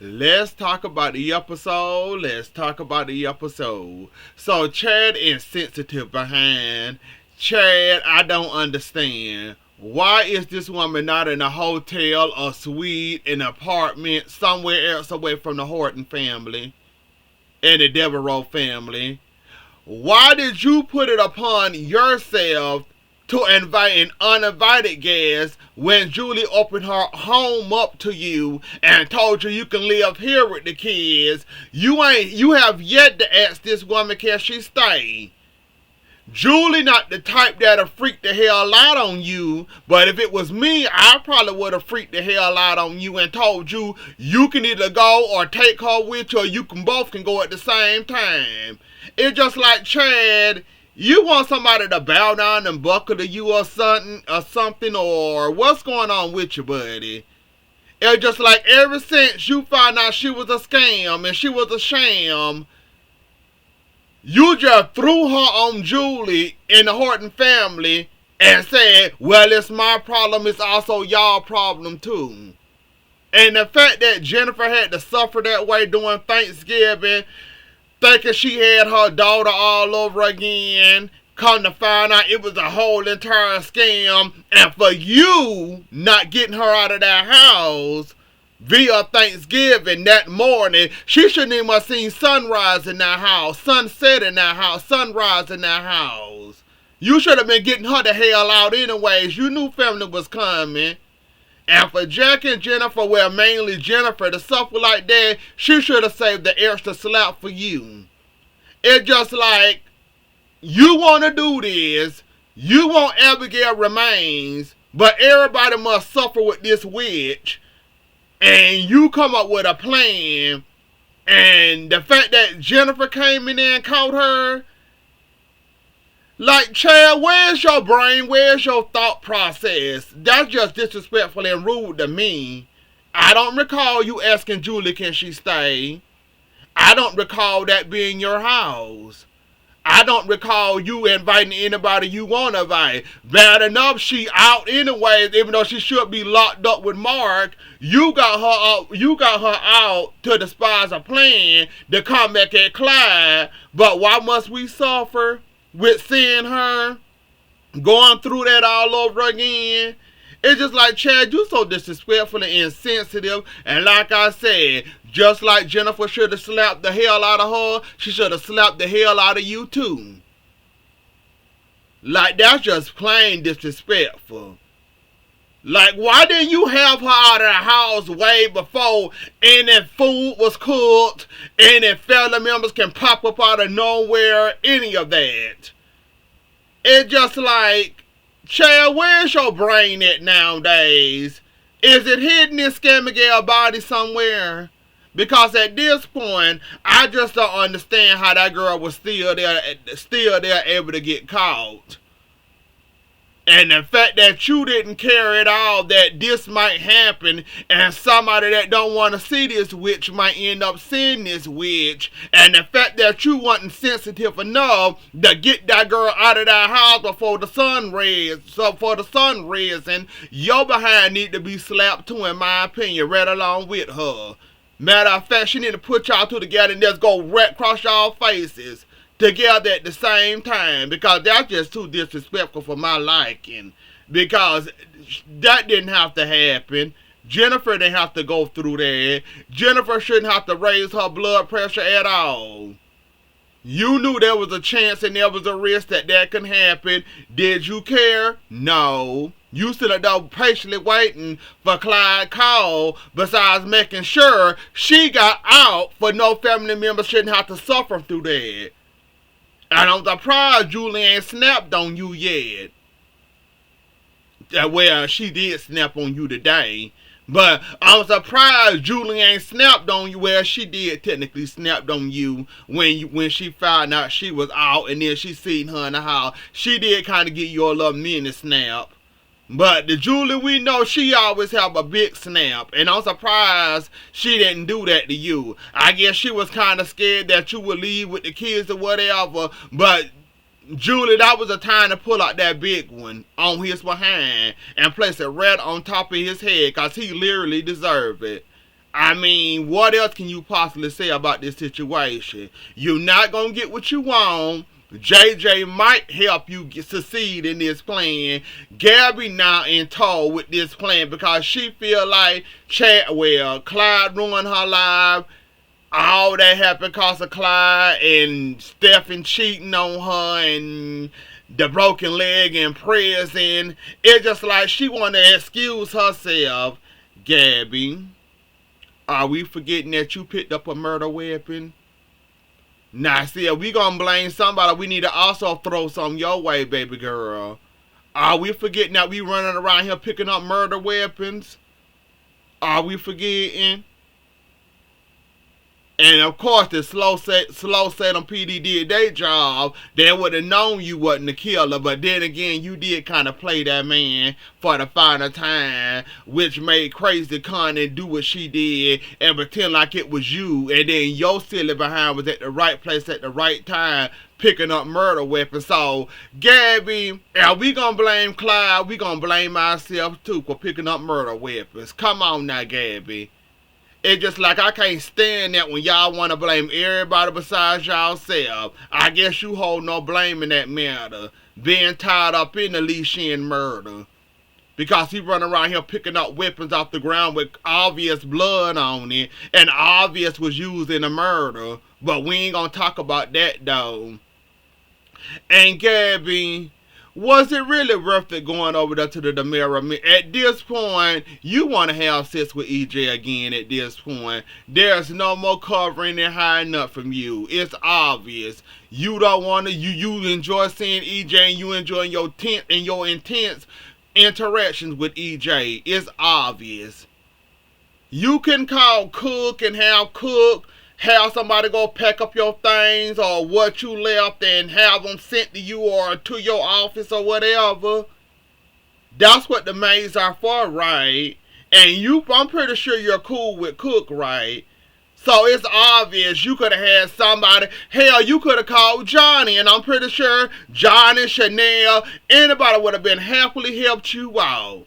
Let's talk about the episode. So, Chad insensitive behind. Chad, I don't understand. Why is this woman not in a hotel, a suite, an apartment, somewhere else away from the Horton family and the Devereaux family? Why did you put it upon yourself to invite an uninvited guest when Julie opened her home up to you and told you can live here with the kids? You have yet to ask this woman can she stay. Julie not the type that'll freak the hell out on you, but if it was me, I probably would have freaked the hell out on you and told you you can either go or take her with you or you can both can go at the same time. It's just like Chad, you want somebody to bow down and buckle to you or something, or what's going on with you, buddy? It's just like ever since you found out she was a scam and she was a sham, you just threw her on Julie and the Horton family and said, well, it's my problem, it's also y'all problem too. And the fact that Jennifer had to suffer that way during Thanksgiving, thinking she had her daughter all over again, come to find out it was a whole entire scam, and for you not getting her out of that house via Thanksgiving that morning, she shouldn't even have seen sunrise in that house, sunset in that house, sunrise in that house. You should have been getting her the hell out anyways. You knew family was coming. And for Jack and Jennifer, well, mainly Jennifer, to suffer like that, she should have saved the extra slap for you. It's just like, you want to do this, you want Abigail remains, but everybody must suffer with this witch, and you come up with a plan, and the fact that Jennifer came in there and caught her, like, Chad, where's your brain? Where's your thought process? That's just disrespectful and rude to me. I don't recall you asking Julie can she stay. I don't recall that being your house. I don't recall you inviting anybody you want to invite. Bad enough, she out anyways, even though she should be locked up with Mark. You got her out to despise a plan to come back at Clyde. But why must we suffer with seeing her going through that all over again? It's just like, Chad, you so disrespectful and insensitive. And like I said, just like Jennifer should have slapped the hell out of her, she should have slapped the hell out of you too. Like, that's just plain disrespectful. Like, why didn't you have her out of the house way before any food was cooked, any family members can pop up out of nowhere, any of that? It's just like, Chad, where's your brain at nowadays? Is it hidden in Scammigail's body somewhere? Because at this point, I just don't understand how that girl was still there able to get caught. And the fact that you didn't care at all that this might happen, and somebody that don't want to see this witch might end up seeing this witch, and the fact that you wasn't sensitive enough to get that girl out of that house before the sun rising, your behind need to be slapped too, in my opinion, right along with her. Matter of fact, she need to put y'all two together and just go right across y'all faces together at the same time, because that's just too disrespectful for my liking. Because that didn't have to happen. Jennifer didn't have to go through that. Jennifer shouldn't have to raise her blood pressure at all. You knew there was a chance and there was a risk that that could happen. Did you care? No. You stood there patiently waiting for Clyde's call, besides making sure she got out for no family member shouldn't have to suffer through that. And I'm surprised Julie ain't snapped on you yet. Well, she did snap on you today. But I'm surprised Julie ain't snapped on you. Well, she did technically snapped on you when she found out she was out and then she seen her in the house. She did kind of give you a little mini snap. But the Julie we know, she always have a big snap. And I'm surprised she didn't do that to you. I guess she was kind of scared that you would leave with the kids or whatever. But Julie, that was the time to pull out that big one on his behind and place it right on top of his head, because he literally deserved it. I mean, what else can you possibly say about this situation? You're not going to get what you want. JJ might help you succeed in this plan. Gabby now in tow with this plan because she feel like Clyde ruined her life. All that happened because of Clyde and Stephen cheating on her and the broken leg in prison. It's just like she want to excuse herself. Gabby, are we forgetting that you picked up a murder weapon? Now, see, if we gonna blame somebody, we need to also throw some your way, baby girl. Are we forgetting that we running around here picking up murder weapons? Are we forgetting? And of course, the slow Salem PD did their job. They would have known you wasn't the killer. But then again, you did kind of play that man for the final time, which made Crazy Connie do what she did and pretend like it was you. And then your silly behind was at the right place at the right time, picking up murder weapons. So, Gabby, are we gonna blame Clyde? We gonna blame ourselves too for picking up murder weapons. Come on now, Gabby. It's just like I can't stand that when y'all want to blame everybody besides y'all self. I guess you hold no blame in that matter. Being tied up in the Lee Shin murder. Because he run around here picking up weapons off the ground with obvious blood on it. And obvious was used in the murder. But we ain't gonna talk about that though. And Gabby, was it really worth it going over there to the Demira? At this point, you want to have sex with EJ again at this point. There's no more covering and hiding up from you. It's obvious. You don't want to, you enjoy seeing EJ and you enjoy your intense interactions with EJ. It's obvious. You can call Cook and have somebody go pack up your things or what you left and have them sent to you or to your office or whatever. That's what the maids are for, right? And I'm pretty sure you're cool with Cook, right? So it's obvious you could have had somebody. Hell, you could have called Johnny, and I'm pretty sure Johnny, Chanel, anybody would have been happily helped you out.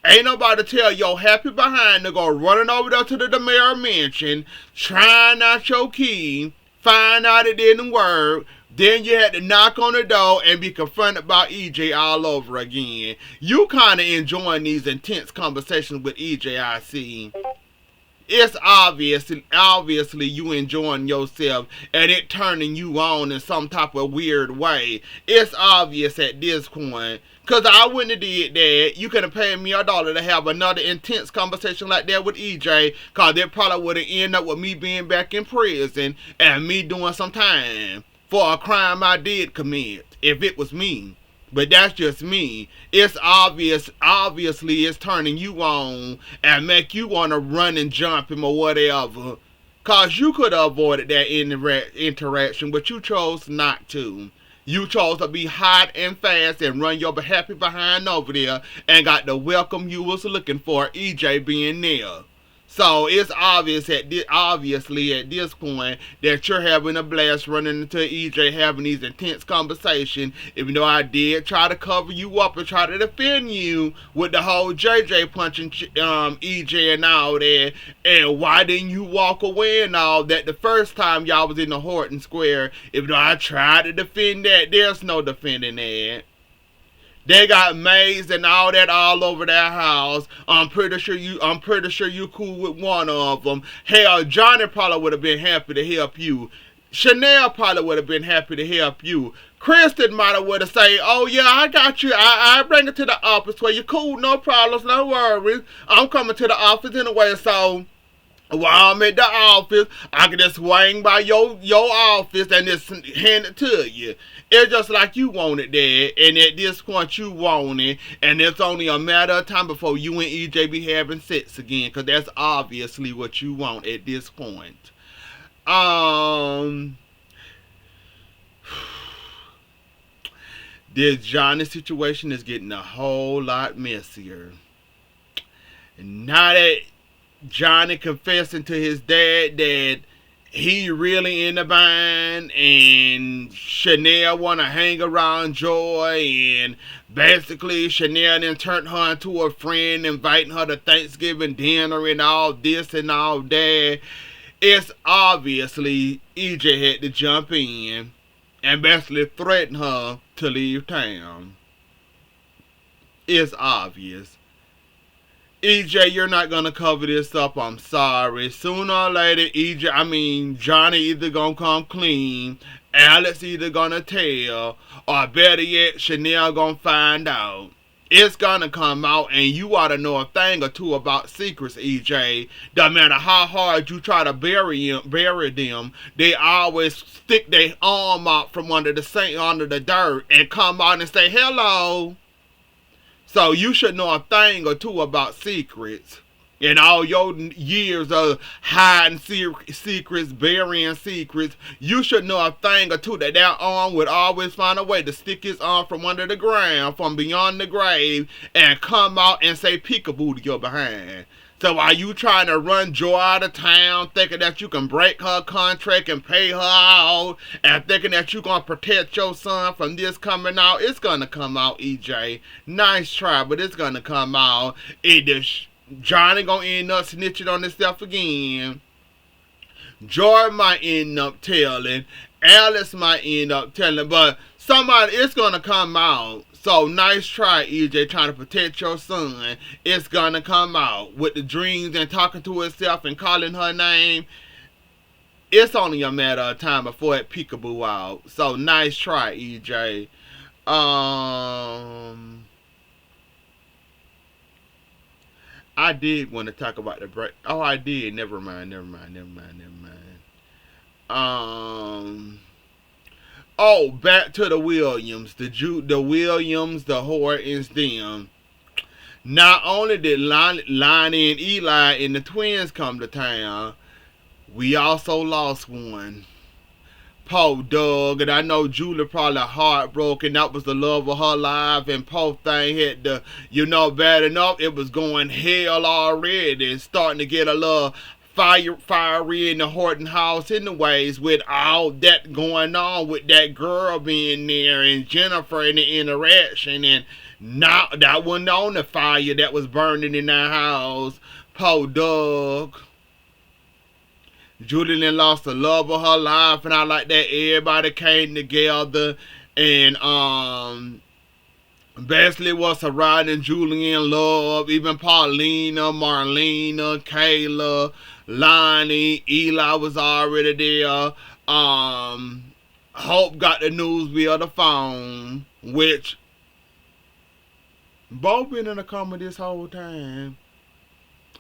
Ain't nobody tell your happy behind to go running over there to the Demira mansion, trying out your key, find out it didn't work. Then you had to knock on the door and be confronted by EJ all over again. You kind of enjoying these intense conversations with EJ, I see. It's obviously you enjoying yourself and it turning you on in some type of weird way. It's obvious at this point. Because I wouldn't have did that. You could have paid me $1 to have another intense conversation like that with EJ. Because it probably would have ended up with me being back in prison and me doing some time for a crime I did commit. If it was me. But that's just me. It's obviously it's turning you on and make you want to run and jump him or whatever. Cause you could have avoided that interaction, but you chose not to. You chose to be hot and fast and run your happy behind over there and got the welcome you was looking for, EJ being there. So it's obviously at this point that you're having a blast running into EJ having these intense conversations, even though I did try to cover you up and try to defend you with the whole JJ punching EJ and all that, and why didn't you walk away and all that the first time y'all was in the Horton Square, even though I tried to defend that, there's no defending that. They got maids and all that all over their house. I'm pretty sure you cool with one of them. Hell, Johnny probably would have been happy to help you. Chanel probably would have been happy to help you. Kristen might have would have said, "Oh yeah, I got you. I bring it to the office where you cool, no problems, no worries. I'm coming to the office anyway, so while I'm at the office, I can just swing by your office and just hand it to you." It's just like you want it there, and at this point you want it, and it's only a matter of time before you and EJ be having sex again, because that's obviously what you want at this point. This Johnny situation is getting a whole lot messier. Now that Johnny confessing to his dad that he really in the bind, and Chanel want to hang around Joy, and basically Chanel then turned her into a friend, inviting her to Thanksgiving dinner and all this and all that. It's obviously EJ had to jump in and basically threaten her to leave town. It's obvious. EJ, you're not gonna cover this up. I'm sorry. Sooner or later, Johnny either gonna come clean, Alex either gonna tell, or better yet, Chanel gonna find out. It's gonna come out, and you ought to know a thing or two about secrets, EJ. No matter how hard you try to bury them, they always stick their arm out from under the sink, under the dirt, and come out and say hello. So you should know a thing or two about secrets. In all your years of hiding secrets, burying secrets, you should know a thing or two that arm would always find a way to stick his arm from under the ground, from beyond the grave, and come out and say peekaboo to your behind. So while you trying to run Joy out of town, thinking that you can break her contract and pay her out, and thinking that you gonna protect your son from this coming out, it's gonna come out, EJ. Nice try, but it's gonna come out. Johnny gonna end up snitching on himself again. Joy might end up telling. Alice might end up telling, but it's gonna come out. So nice try, EJ, trying to protect your son. It's gonna come out with the dreams and talking to herself and calling her name. It's only a matter of time before it peekaboo out. So nice try, EJ. I did want to talk about the break. Oh, I did. Never mind. Oh, back to the Williams, the Williams, the Hortons, them. Not only did Lonnie and Eli and the twins come to town, we also lost one. Poor Doug, and I know Julie probably heartbroken. That was the love of her life, and poor thing had to, bad enough. It was going hell already, starting to get a little fiery in the Horton house anyways, with all that going on with that girl being there and Jennifer and the interaction, and not that wasn't on the fire that was burning in that house. Poor Doug. Julian lost the love of her life, and I like that everybody came together and basically was surrounding Julian love. Even Paulina, Marlena, Kayla, Lonnie, Eli was already there. Hope got the news via the phone, which Bo been in a coma this whole time.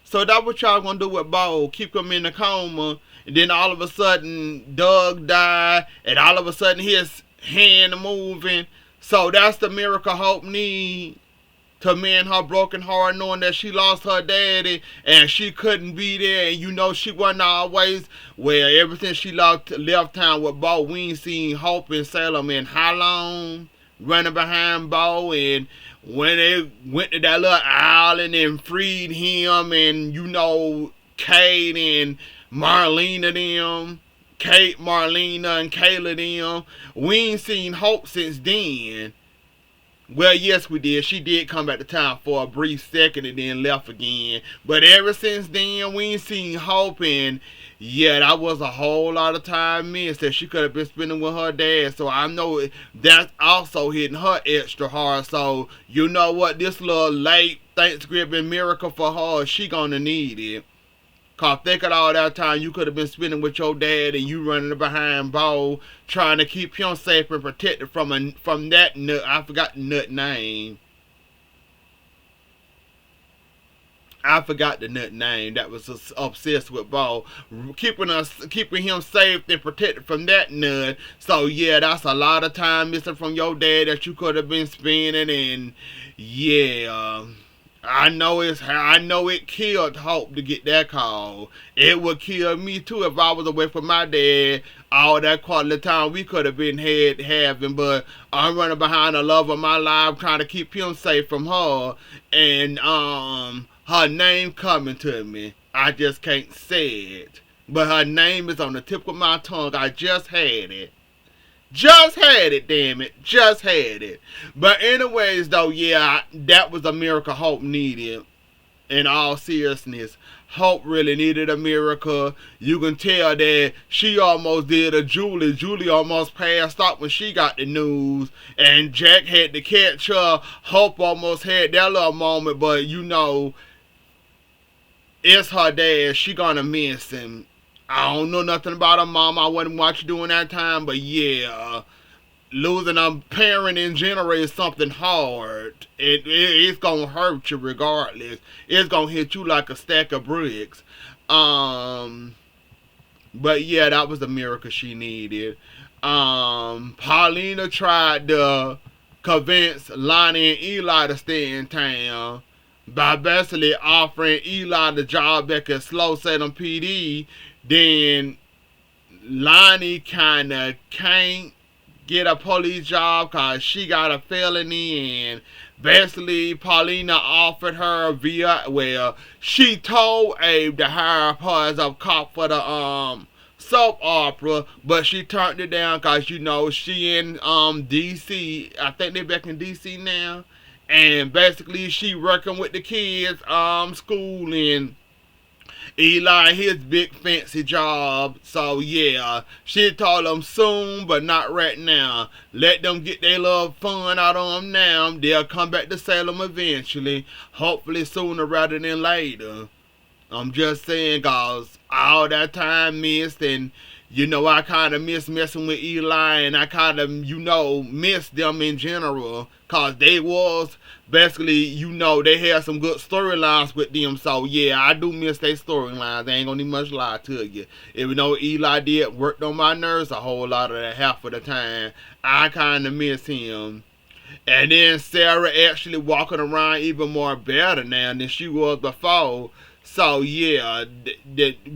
So that's what y'all gonna do with Bo. Keep him in a coma, and then all of a sudden Doug died, and all of a sudden his hand moving. So that's the miracle Hope need to mend her broken heart, knowing that she lost her daddy and she couldn't be there, and she wasn't always well. Ever since she left town with Bo, we ain't seen Hope in Salem in how long? Running behind Bo, and when they went to that little island and freed him, and Kate and Marlena them, Kate, Marlena, and Kayla them, we ain't seen Hope since then. Well, yes, we did. She did come back to town for a brief second and then left again. But ever since then, we ain't seen Hope, and yeah, that was a whole lot of time missed that she could have been spending with her dad. So I know that's also hitting her extra hard. So you know what? This little late Thanksgiving miracle for her, she gonna need it. Cause think of all that time you could have been spending with your dad, and you running behind Bo, trying to keep him safe and protected from that nut. I forgot the nut name. That was obsessed with Bo, keeping him safe and protected from that nut. So yeah, that's a lot of time missing from your dad that you could have been spending, and yeah. I know it killed Hope to get that call. It would kill me too if I was away from my dad all that quality time we could have been having. But I'm running behind the love of my life, trying to keep him safe from her, and her name coming to me. I just can't say it. But her name is on the tip of my tongue. I just had it. Just had it, damn it. Just had it. But anyways, though, yeah, that was a miracle Hope needed. In all seriousness, Hope really needed a miracle. You can tell that she almost did a Julie. Julie almost passed out when she got the news. And Jack had to catch her. Hope almost had that little moment, but you know, it's her dad. She gonna miss him. I don't know nothing about her mom. I wasn't watching during that time, but yeah, losing a parent in general is something hard. It's gonna hurt you regardless. It's gonna hit you like a stack of bricks. Um, but yeah, that was the miracle she needed. Paulina tried to convince Lonnie and Eli to stay in town by basically offering Eli the job back at Slow Salem PD. Then Lonnie kind of can't get a police job because she got a felony, and basically Paulina offered her she told Abe to hire her as a cop for the soap opera, but she turned it down because you know she in DC. I think they back in DC now, and basically she working with the kids schooling Eli his big fancy job. So yeah, she told them soon, but not right now. Let them get their little fun out on them now. They'll come back to Salem eventually. Hopefully sooner rather than later. I'm just saying, cause all that time missed, and you know I kind of miss messing with Eli, and I kind of miss them in general, cause they was basically they had some good storylines with them. So yeah, I do miss their storylines. I ain't gonna need much lie to you. Even though Eli did work on my nerves a whole lot of that half of the time, I kind of miss him. And then Sarah actually walking around even more better now than she was before. So yeah,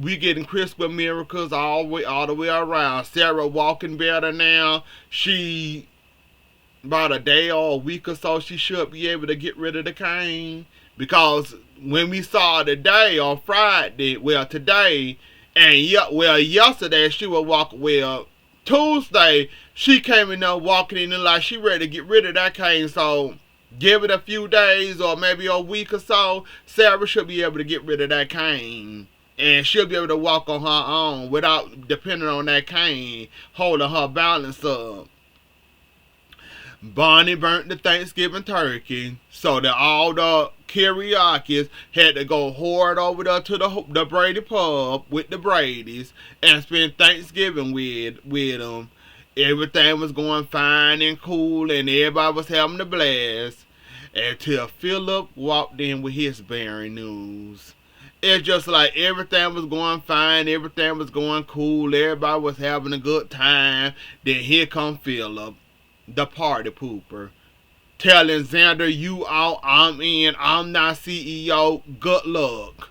we getting CRISPR miracles all the way around. Sarah walking better now. She about a day or a week or so she should be able to get rid of the cane, because when we saw today on Friday, today and yesterday she would walk Tuesday she came in there walking in there like she ready to get rid of that cane. So give it a few days or maybe a week or so, Sarah should be able to get rid of that cane. And she'll be able to walk on her own without depending on that cane holding her balance up. Bonnie burnt the Thanksgiving turkey, so that all the karaoke had to go hard over there to the Brady pub with the Bradys and spend Thanksgiving with them. Everything was going fine and cool, and everybody was having a blast until Philip walked in with his bearing news. It's just like everything was going fine, everything was going cool, everybody was having a good time. Then here come Philip, the party pooper, telling Xander, you out, I'm in, I'm not CEO, good luck.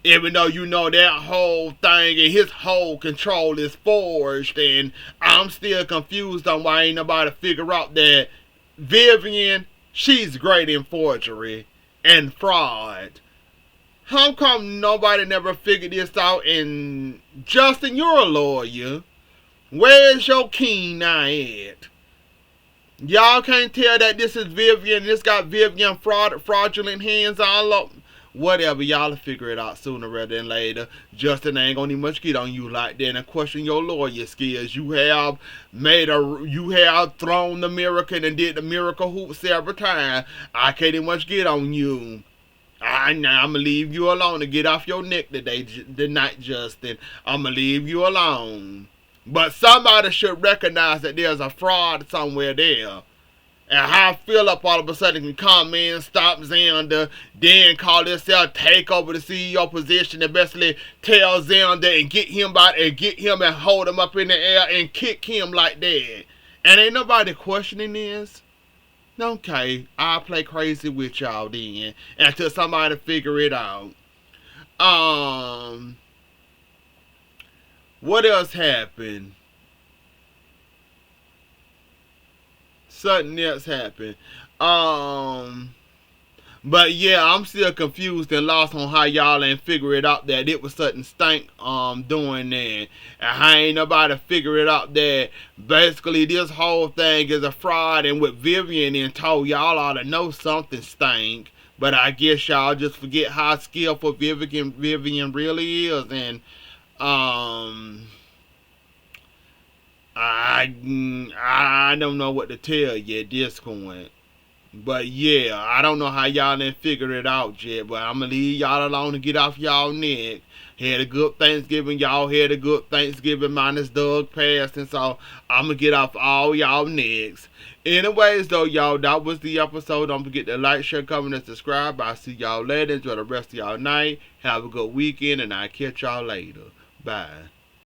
Even though that whole thing and his whole control is forged, and I'm still confused on why ain't nobody figure out that Vivian, she's great in forgery and fraud. How come nobody never figured this out? And Justin, you're a lawyer. Where's your keen eye at? Y'all can't tell that this is Vivian. This got Vivian fraudulent hands all up. Whatever, y'all will figure it out sooner rather than later. Justin ain't gonna need much get on you like that and question your lawyer skills. You have thrown the miracle and did the miracle hoop several times. I can't even much get on you. I'ma leave you alone to get off your neck tonight, Justin. I'ma leave you alone. But somebody should recognize that there's a fraud somewhere there. And how Philip all of a sudden can come in, stop Xander, then call himself take over the CEO position and basically tell Xander and get him and hold him up in the air and kick him like that. And ain't nobody questioning this. Okay, I'll play crazy with y'all then until somebody figure it out. What else happened? Something else happened. But yeah, I'm still confused and lost on how y'all ain't figure it out that it was something stank doing that. And how ain't nobody figure it out that basically this whole thing is a fraud and what Vivian and told y'all ought to know something stank. But I guess y'all just forget how skillful Vivian really is, and um I don't know what to tell you at this point. But yeah, I don't know how y'all didn't figure it out yet. But I'm gonna leave y'all alone to get off y'all neck. Had a good Thanksgiving, y'all had a good Thanksgiving minus Doug passing, so I'm gonna get off all y'all necks. Anyways, though, y'all, that was the episode. Don't forget to like, share, comment, and subscribe. I'll see y'all later. Enjoy the rest of y'all night. Have a good weekend, and I'll catch y'all later. Bye.